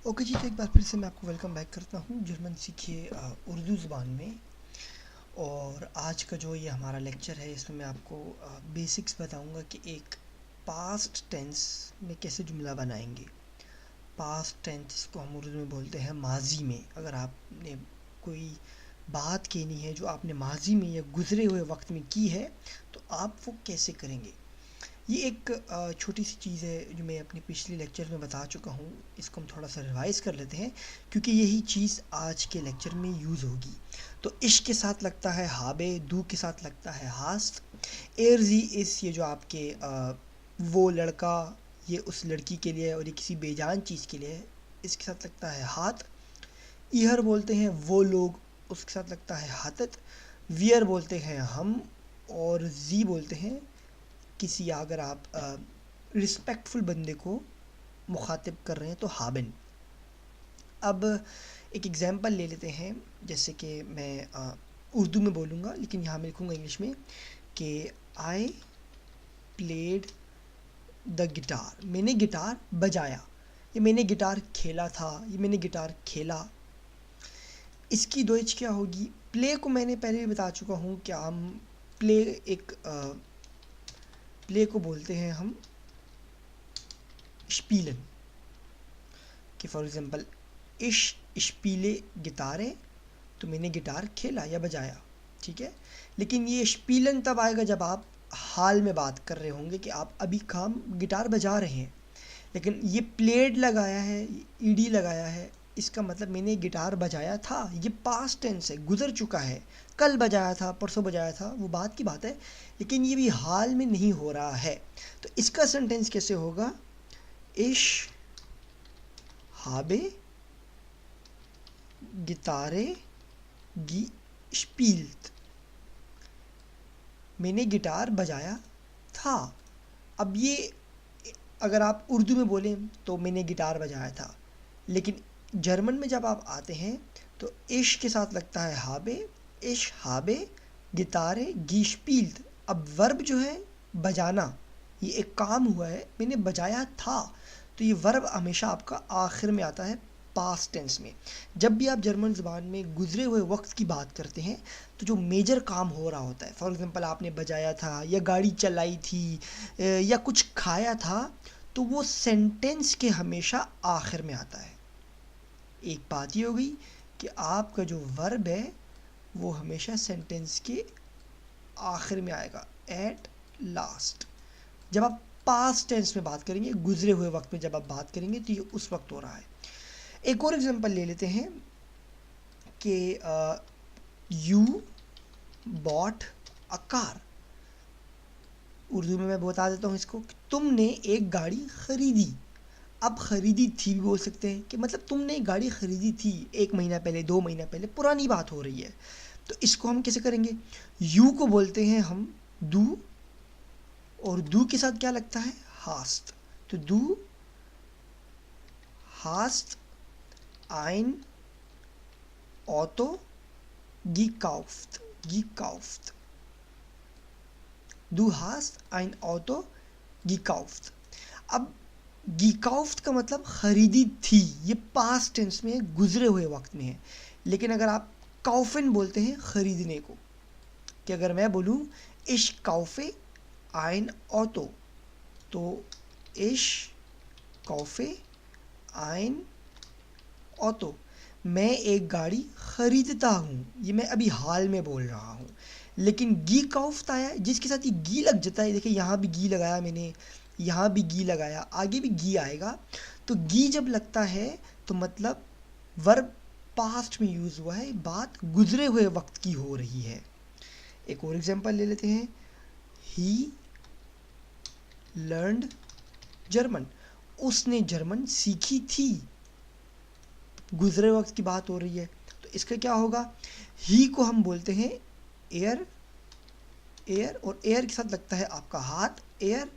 Okay जी, तो एक बार फिर से मैं आपको वेलकम बैक करता हूँ जर्मन सीखिए उर्दू ज़ुबान में। और आज का जो ये हमारा लेक्चर है इसमें मैं आपको बेसिक्स बताऊँगा कि एक पास्ट टेंस में कैसे जुमला बनाएंगे। पास्ट टेंस को हम उर्दू में बोलते हैं माजी में। अगर आपने कोई बात कहनी है जो आपने माजी में या गुज़रे हुए वक्त में की है तो आप वो कैसे करेंगे। ये एक छोटी सी चीज़ है जो मैं अपने पिछले लेक्चर में बता चुका हूँ। इसको हम थोड़ा सा रिवाइज़ कर लेते हैं क्योंकि यही चीज़ आज के लेक्चर में यूज़ होगी। तो इश्क के साथ लगता है हाबे, दू के साथ लगता है हास्ट, एरजी इस ये जो आपके वो लड़का ये उस लड़की के लिए और ये किसी बेजान चीज़ के लिए है, इसके साथ लगता है हाथ। ईहर बोलते हैं वो लोग, उसके साथ लगता है हाथत। वियर बोलते हैं हम, और जी बोलते हैं किसी अगर आप रिस्पेक्टफुल बंदे को मुखातिब कर रहे हैं तो हाबिन। अब एक एग्ज़ाम्पल ले लेते हैं, जैसे कि मैं उर्दू में बोलूँगा लेकिन यहाँ मैं लिखूँगा इंग्लिश में कि आई प्लेड द गिटार, मैंने गिटार बजाया, ये मैंने गिटार खेला था, ये मैंने गिटार खेला। इसकी दोइच क्या होगी। प्ले को मैंने पहले भी बता चुका हूँ कि हम प्ले एक प्ले को बोलते हैं हम स्पीलन। कि फॉर एग्ज़ाम्पल इश स्पीले गिटारे, तो मैंने गिटार खेला या बजाया, ठीक है। लेकिन ये स्पीलन तब आएगा जब आप हाल में बात कर रहे होंगे कि आप अभी काम गिटार बजा रहे हैं। लेकिन ये प्लेड लगाया है, ईडी लगाया है, इसका मतलब मैंने गिटार बजाया था, ये पास्ट टेंस है, गुजर चुका है। कल बजाया था, परसों बजाया था, वो बात की बात है, लेकिन ये भी हाल में नहीं हो रहा है। तो इसका सेंटेंस कैसे होगा। इश हाबे गिटारे गी स्पील्ट, मैंने गिटार बजाया था। अब ये अगर आप उर्दू में बोलें तो मैंने गिटार बजाया था, लेकिन जर्मन में जब आप आते हैं तो इश के साथ लगता है हाबे, इश हाबे गिटारे गी स्पील्ट। अब वर्ब जो है बजाना, ये एक काम हुआ है, मैंने बजाया था, तो ये वर्ब हमेशा आपका आखिर में आता है पास्ट टेंस में। जब भी आप जर्मन ज़बान में गुजरे हुए वक्त की बात करते हैं तो जो मेजर काम हो रहा होता है, फॉर एग्ज़ाम्पल आपने बजाया था या गाड़ी चलाई थी या कुछ खाया था, तो वो सेंटेंस के हमेशा आखिर में आता है। एक बात ये हो गई कि आपका जो वर्ब है वो हमेशा सेंटेंस के आखिर में आएगा, एट लास्ट। जब आप पास्ट टेंस में बात करेंगे, गुजरे हुए वक्त में जब आप बात करेंगे तो ये उस वक्त हो रहा है। एक और एग्जांपल ले लेते हैं कि you bought a car. Urdu में मैं बता देता हूँ इसको, तुमने एक गाड़ी खरीदी। अब ख़रीदी थी भी बोल सकते हैं कि मतलब तुमने एक गाड़ी ख़रीदी थी 1 महीना पहले, 2 महीना पहले, पुरानी बात हो रही है। तो इसको हम कैसे करेंगे। यू को बोलते हैं हम दू, और दू के साथ क्या लगता है हास्ट। तो दू hast ein Auto gekauft, gekauft. Du hast ein Auto gekauft। अब gekauft का मतलब खरीदी थी, ये पास्ट टेंस में है, गुजरे हुए वक्त में है। लेकिन अगर आप काउफन बोलते हैं खरीदने को, कि अगर मैं बोलूँ ich kaufe ein Auto, तो ich kaufe ein ऑटो, मैं एक गाड़ी ख़रीदता हूँ, ये मैं अभी हाल में बोल रहा हूँ। लेकिन गी काउफ्ट आया जिसके साथ ये गी लग जाता है, देखिए यहाँ भी गी लगाया मैंने, यहाँ भी गी लगाया, आगे भी गी आएगा। तो गी जब लगता है तो मतलब वर्ब पास्ट में यूज़ हुआ है, बात गुजरे हुए वक्त की हो रही है। एक और एग्जांपल ले लेते हैं, ही लर्नड जर्मन, उसने जर्मन सीखी थी, गुजरे वक्त की बात हो रही है। तो इसका क्या होगा, ही को हम बोलते हैं एयर, एयर, और एयर के साथ लगता है आपका हाथ, एयर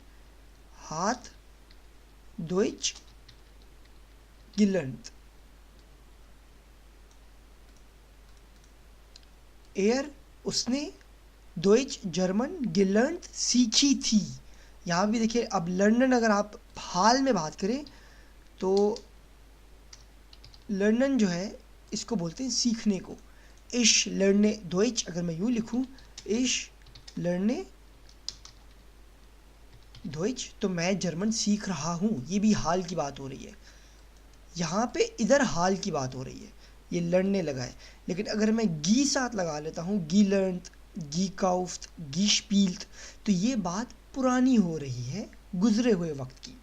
हाथ, डोइच गिलर्न्ड, एयर उसने, डोइच जर्मन, गिलर्न्ड सीखी थी। यहाँ भी देखिए, अब लर्नन अगर आप हाल में बात करें तो लर्नन जो है इसको बोलते हैं सीखने को। इश लर्ने डोइच, अगर मैं यूँ लिखूँ इश लर्ने डोइच, तो मैं जर्मन सीख रहा हूँ, ये भी हाल की बात हो रही है। यहाँ पे इधर हाल की बात हो रही है, ये लड़ने लगा है। लेकिन अगर मैं गी साथ लगा लेता हूँ, गी लर्नत, गी काउफ्ट, गी स्पील्ट, तो ये बात पुरानी हो रही है, गुजरे हुए वक्त की।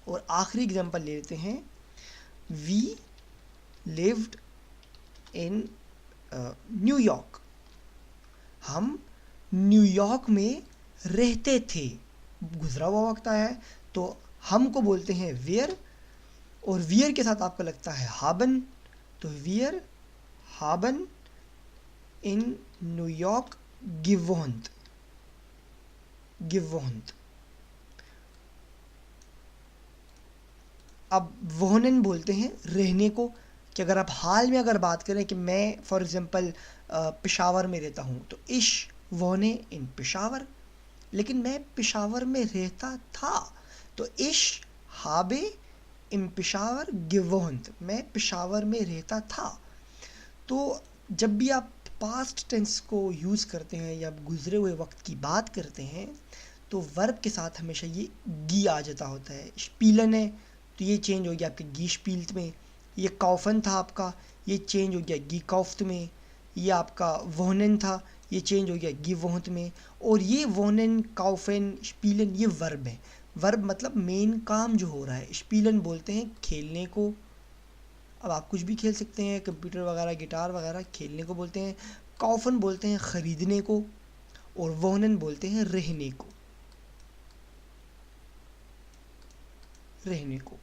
और आखिरी एग्जांपल ले लेते हैं, वी लिव्ड इन न्यूयॉर्क, हम न्यूयॉर्क में रहते थे, गुजरा हुआ वक्त आया है, तो हम को बोलते हैं वेयर, और वियर के साथ आपको लगता है हाबन, तो वियर हाबन इन न्यूयॉर्क गिवोहंत, गिवोहंत। अब वोहनन बोलते हैं रहने को, कि अगर आप हाल में अगर बात करें कि मैं फॉर एग्जांपल पेशावर में रहता हूँ, तो इश वोहने इन पेशावर, लेकिन मैं पेशावर में रहता था, तो इश हाबे इन पेशावर गिवोहंत, मैं पेशावर में रहता था। तो जब भी आप पास्ट टेंस को यूज़ करते हैं या गुजरे हुए वक्त की बात करते हैं, तो वर्ब के साथ हमेशा ये गी आ जाता होता है। स्पीलन है तो ये चेंज हो गया आपके गी स्पील्ट में, ये कॉफन था आपका, ये चेंज हो गया गी कॉफ्ट में, ये आपका वोहनन था, ये चेंज हो गया गी वोहंत में, और ये वोहनन कॉफन स्पीलन ये वर्ब है। वर्ब मतलब मेन काम जो हो रहा है। स्पीलन बोलते हैं खेलने को, अब आप कुछ भी खेल सकते हैं, कंप्यूटर वगैरह गिटार वगैरह खेलने को बोलते हैं। कॉफन बोलते हैं ख़रीदने को, और वोहनन बोलते हैं रहने को, रहने को।